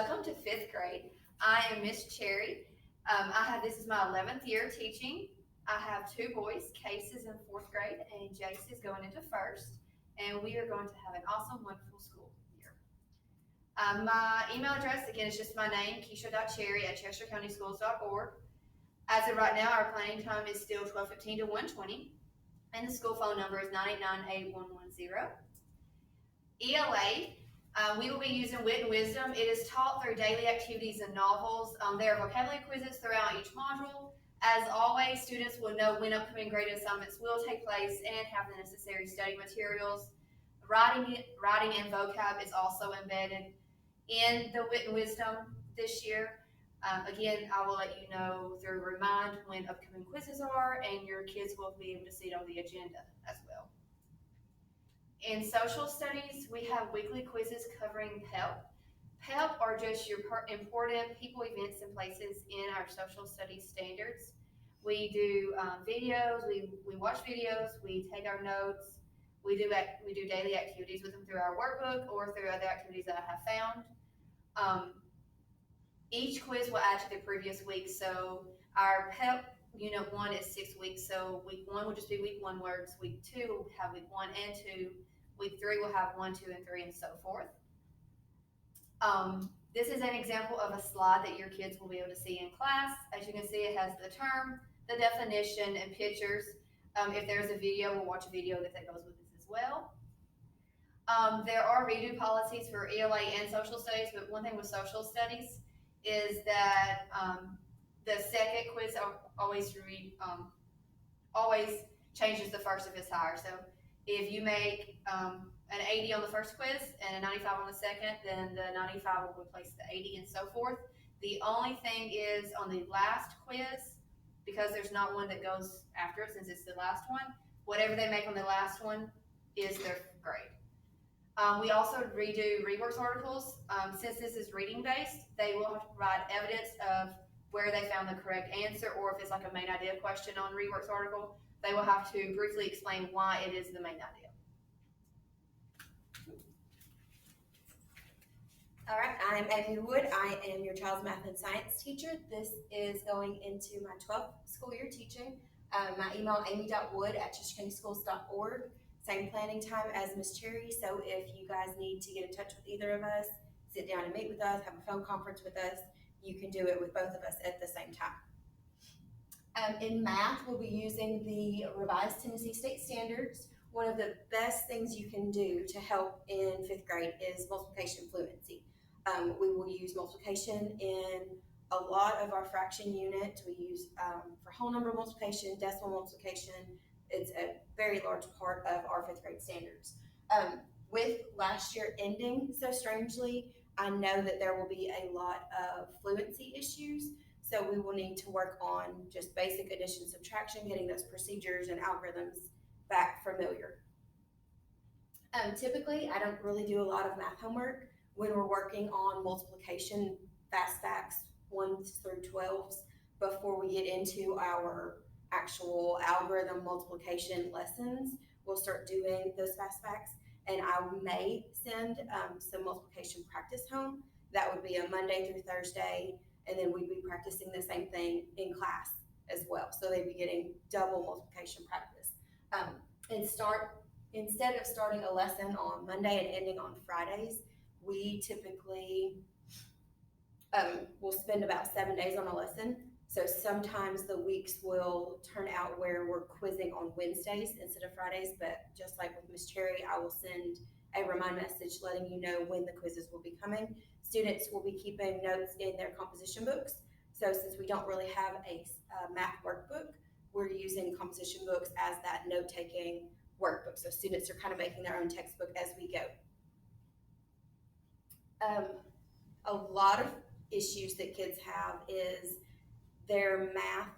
welcome to fifth grade. I am Miss Cherry. This is my 11th year teaching. I have two boys. Case is in fourth grade, and Jace is going into first. And we are going to have an awesome, wonderful school year. My email address again is just my name, keisha.cherry@CheshireCountySchools.org. As of right now, our planning time is still 12:15 to 1:20, and the school phone number is 989-8110. ELA. We will be using Wit and Wisdom. It is taught through daily activities and novels. There are vocabulary quizzes throughout each module. As always, students will know when upcoming graded assignments will take place and have the necessary study materials. Writing and vocab is also embedded in the Wit and Wisdom this year. Again, I will let you know through Remind when upcoming quizzes are, and your kids will be able to see it on the agenda as well. In social studies, we have weekly quizzes covering PEP. PEP are just your important people, events, and places in our social studies standards. We do videos, we watch videos, we take our notes, we do daily activities with them through our workbook or through other activities that I have found. Each quiz will add to the previous week, so our PEP Unit 1 is 6 weeks, so week 1 will just be week 1 words, week 2 will have week 1 and 2, week 3 will have 1, 2, and 3, and so forth. This is an example of a slide that your kids will be able to see in class. As you can see, it has the term, the definition, and pictures. If there's a video, we'll watch a video that goes with this as well. There are redo policies for ELA and social studies, but one thing with social studies is that the second quiz always changes the first if it's higher. So if you make an 80 on the first quiz and a 95 on the second, then the 95 will replace the 80 and so forth. The only thing is on the last quiz, because there's not one that goes after it since it's the last one, whatever they make on the last one is their grade. We also redo reworks articles. Since this is reading based, they will have to provide evidence of where they found the correct answer, or if it's like a main idea question on reworks article, they will have to briefly explain why it is the main idea. All right, I'm Amy Wood. I am your child's math and science teacher. This is going into my 12th school year teaching. My email, amy.wood@CheshireCountySchools.org. Same planning time as Miss Cherry, so if you guys need to get in touch with either of us, sit down and meet with us, have a phone conference with us, you can do it with both of us at the same time. In math, we'll be using the revised Tennessee State Standards. One of the best things you can do to help in fifth grade is multiplication fluency. We will use multiplication in a lot of our fraction unit. We use for whole number multiplication, decimal multiplication. It's a very large part of our fifth grade standards. With last year ending so strangely, I know that there will be a lot of fluency issues. So we will need to work on just basic addition, subtraction, getting those procedures and algorithms back familiar. Typically, I don't really do a lot of math homework when we're working on multiplication, fast facts, 1s through 12s, before we get into our actual algorithm multiplication lessons. We'll start doing those fast facts, and I may send some multiplication practice home. That would be a Monday through Thursday, and then we'd be practicing the same thing in class as well. So they'd be getting double multiplication practice. Instead of starting a lesson on Monday and ending on Fridays, we typically will spend about 7 days on a lesson. So sometimes the weeks will turn out where we're quizzing on Wednesdays instead of Fridays, but just like with Miss Cherry, I will send a remind message letting you know when the quizzes will be coming. Students will be keeping notes in their composition books. So since we don't really have a math workbook, we're using composition books as that note-taking workbook. So students are kind of making their own textbook as we go. A lot of issues that kids have is their math.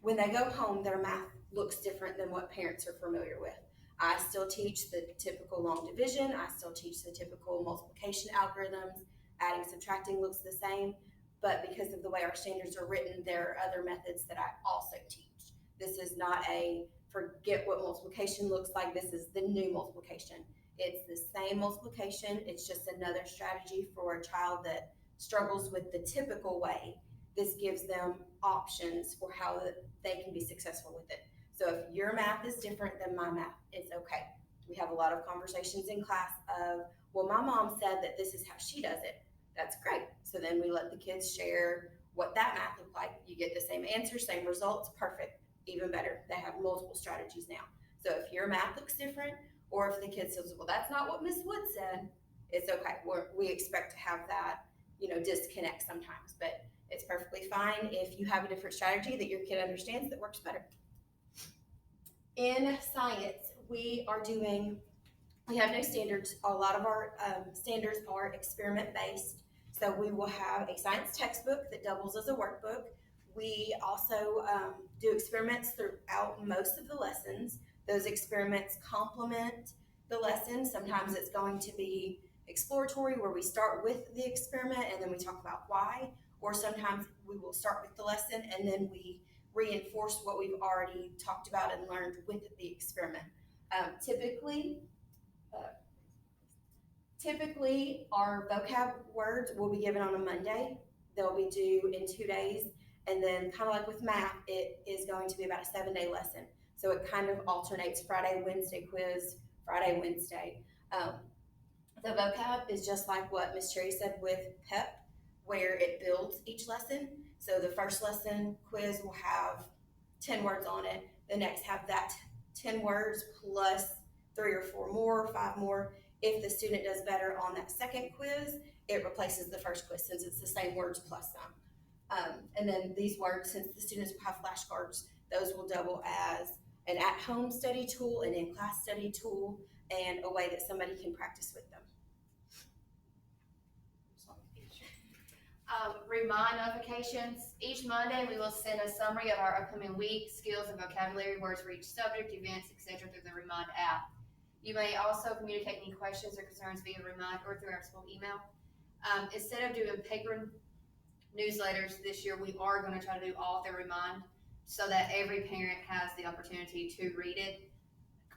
When they go home, their math looks different than what parents are familiar with. I still teach the typical long division. I still teach the typical multiplication algorithms. Adding, subtracting looks the same, but because of the way our standards are written, there are other methods that I also teach. This is not a forget what multiplication looks like. This is the new multiplication. It's the same multiplication, it's just another strategy for a child that struggles with the typical way. This gives them options for how they can be successful with it. So if your math is different than my math, it's okay. We have a lot of conversations in class of, well, my mom said that this is how she does it. That's great. So then we let the kids share what that math looked like. You get the same answer, same results, perfect, even better. They have multiple strategies now. So if your math looks different, or if the kid says, well, that's not what Miss Wood said, it's okay. We expect to have that, disconnect sometimes, but it's perfectly fine if you have a different strategy that your kid understands that works better. In science, we have no standards. A lot of our standards are experiment-based. So we will have a science textbook that doubles as a workbook. We also do experiments throughout most of the lessons. Those experiments complement the lesson. Sometimes it's going to be exploratory, where we start with the experiment and then we talk about why, or sometimes we will start with the lesson and then we reinforce what we've already talked about and learned with the experiment. Typically, our vocab words will be given on a Monday. They'll be due in 2 days. And then kind of like with math, it is going to be about a 7-day lesson. So it kind of alternates Friday, Wednesday quiz, Friday, Wednesday. The vocab is just like what Miss Cherry said with PEP, where it builds each lesson. So the first lesson quiz will have 10 words on it. The next have that 10 words plus 3 or 4 more, 5 more. If the student does better on that second quiz, it replaces the first quiz since it's the same words plus some. And then these words, since the students will have flashcards, those will double as an at-home study tool, an in-class study tool, and a way that somebody can practice with them. Remind notifications. Each Monday, we will send a summary of our upcoming week, skills and vocabulary words for each subject, events, etc. through the Remind app. You may also communicate any questions or concerns via Remind or through our school email. Instead of doing paper newsletters this year, we are going to try to do all through Remind so that every parent has the opportunity to read it,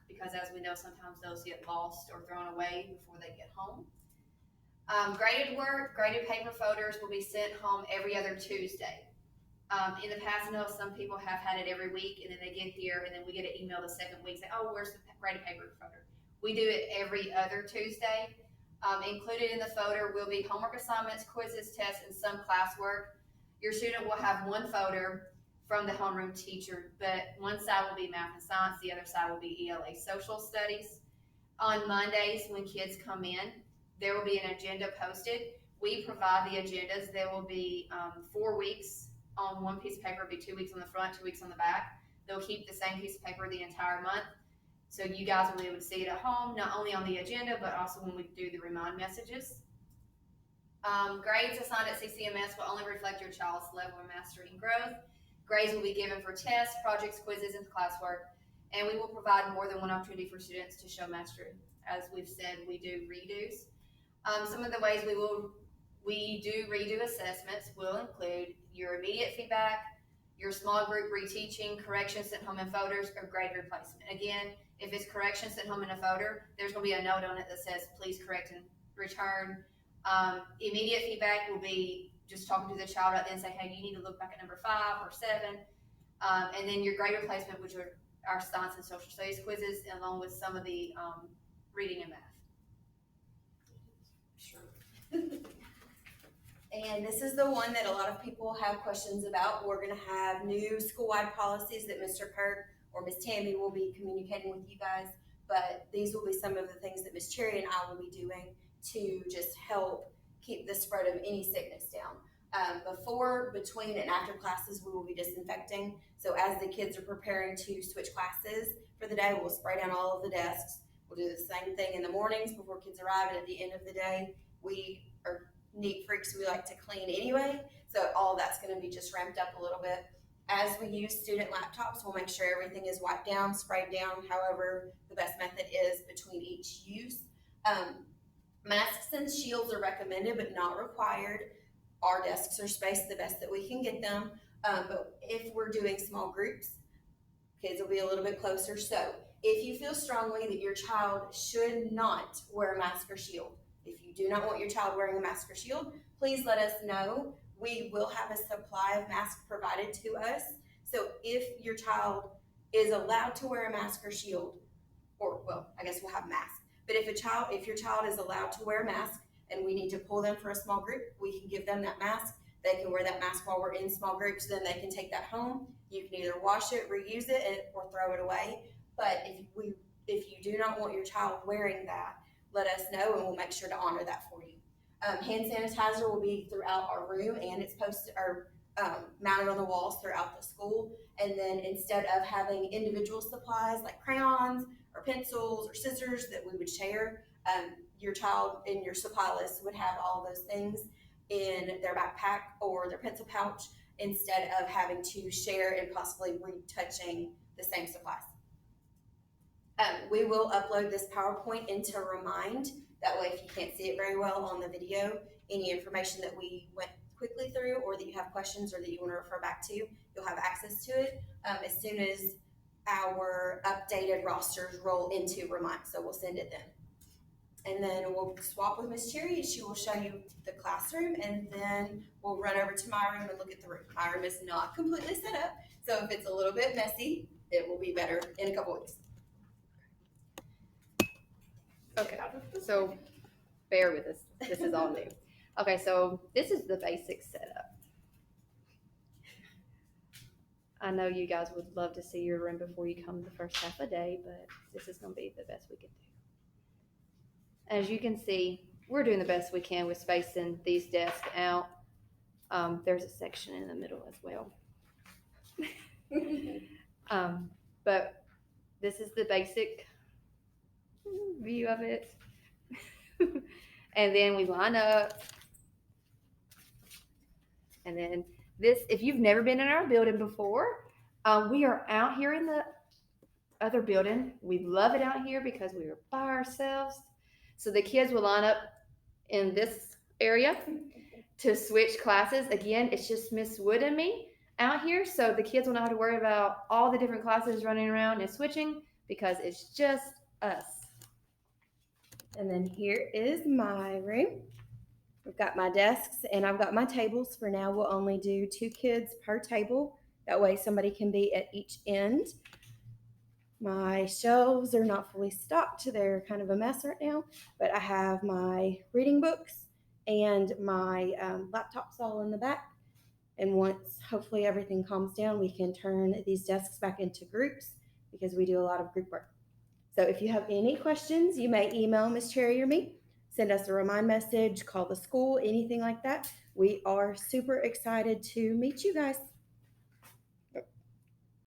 because as we know, sometimes those get lost or thrown away before they get home. Graded work, graded paper folders will be sent home every other Tuesday. In the past, I know some people have had it every week, and then they get here, and then we get an email the second week saying, oh, where's the graded paper folder? We do it every other Tuesday. Included in the folder will be homework assignments, quizzes, tests, and some classwork. Your student will have one folder from the homeroom teacher, but one side will be math and science, the other side will be ELA social studies. On Mondays, when kids come in, there will be an agenda posted. We provide the agendas. There will be 4 weeks on one piece of paper. It'll be 2 weeks on the front, 2 weeks on the back. They'll keep the same piece of paper the entire month. So you guys will be able to see it at home, not only on the agenda, but also when we do the Remind messages. Grades assigned at CCMS will only reflect your child's level of mastery and growth. Grades will be given for tests, projects, quizzes, and classwork. And we will provide more than one opportunity for students to show mastery. As we've said, we do redos. Some of the ways we do redo assessments will include your immediate feedback, your small group reteaching, corrections sent home in folders, or grade replacement. Again, if it's corrections sent home in a folder, there's going to be a note on it that says, please correct and return. Immediate feedback will be just talking to the child right then and say, hey, you need to look back at number 5 or 7. And then your grade replacement, which are our science and social studies quizzes, along with some of the reading and math. And this is the one that a lot of people have questions about. We're going to have new school-wide policies that Mr. Kirk or Miss Tammy will be communicating with you guys, but these will be some of the things that Miss Cherry and I will be doing to just help keep the spread of any sickness down. Before, between, and after classes, we will be disinfecting. So as the kids are preparing to switch classes for the day, we'll spray down all of the desks. We'll do the same thing in the mornings before kids arrive, and at the end of the day, we are neat freaks. We like to clean anyway, so all that's going to be just ramped up a little bit. As we use student laptops, we'll make sure everything is wiped down, sprayed down, however the best method is between each use. Masks and shields are recommended but not required. Our desks are spaced the best that we can get them, but if we're doing small groups, kids will be a little bit closer. So If you feel strongly that your child should not wear a mask or shield, if you do not want your child wearing a mask or shield, please let us know. We will have a supply of masks provided to us. So if your child is allowed to wear a mask or shield, or well, I guess we'll have masks. But if your child is allowed to wear a mask and we need to pull them for a small group, we can give them that mask. They can wear that mask while we're in small groups. Then they can take that home. You can either wash it, reuse it, or throw it away. But if you do not want your child wearing that, let us know and we'll make sure to honor that for you. Hand sanitizer will be throughout our room, and it's posted or mounted on the walls throughout the school. And then instead of having individual supplies like crayons or pencils or scissors that we would share, your child in your supply list would have all those things in their backpack or their pencil pouch instead of having to share and possibly retouching the same supplies. We will upload this PowerPoint into Remind. That way, if you can't see it very well on the video, any information that we went quickly through or that you have questions or that you want to refer back to, you'll have access to it as soon as our updated rosters roll into Remind. So we'll send it then. And then we'll swap with Miss Cherry and she will show you the classroom, and then we'll run over to my room and look at the room. My room is not completely set up, so if it's a little bit messy, it will be better in a couple weeks. Okay, so bear with us. This is all new. Okay, so this is the basic setup. I know you guys would love to see your room before you come the first half a day, but this is going to be the best we can do. As you can see, we're doing the best we can with spacing these desks out. There's a section in the middle as well. But this is the basic view of it. And then we line up. And then this, if you've never been in our building before, we are out here in the other building. We love it out here because we are by ourselves. So the kids will line up in this area to switch classes. Again, it's just Miss Wood and me out here. So the kids will not have to worry about all the different classes running around and switching because it's just us. And then here is my room. We've got my desks and I've got my tables. For now, we'll only do 2 kids per table. That way somebody can be at each end. My shelves are not fully stocked. They're kind of a mess right now, but I have my reading books and my laptops all in the back. And once hopefully everything calms down, we can turn these desks back into groups because we do a lot of group work. So if you have any questions, you may email Miss Cherry or me, send us a Remind message, call the school, anything like that. We are super excited to meet you guys.